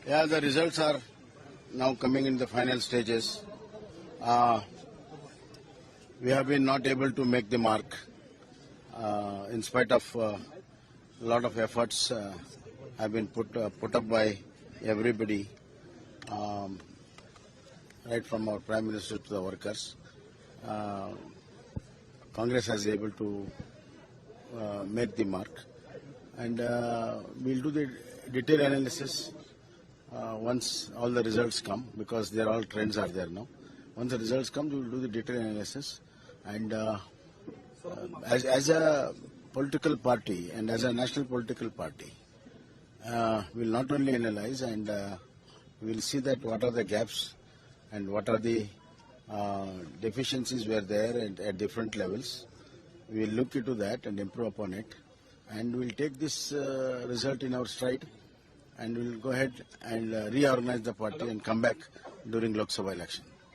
Yeah, the results are now coming in the final stages. We have been not able to make the mark in spite of a lot of efforts have been put up by everybody, right from our Prime Minister to the workers. Congress has been able to make the mark, and we'll do the detailed analysis once all the results come, because they're all trends are there now. Once the results come, we will do the detailed analysis, and as a political party and as a national political party, we'll not only analyze, and we'll see that what are the gaps and what are the deficiencies were there at different levels. We'll look into that and improve upon it, and we'll take this result in our stride, and we'll go ahead and reorganize the party and come back during Lok Sabha election.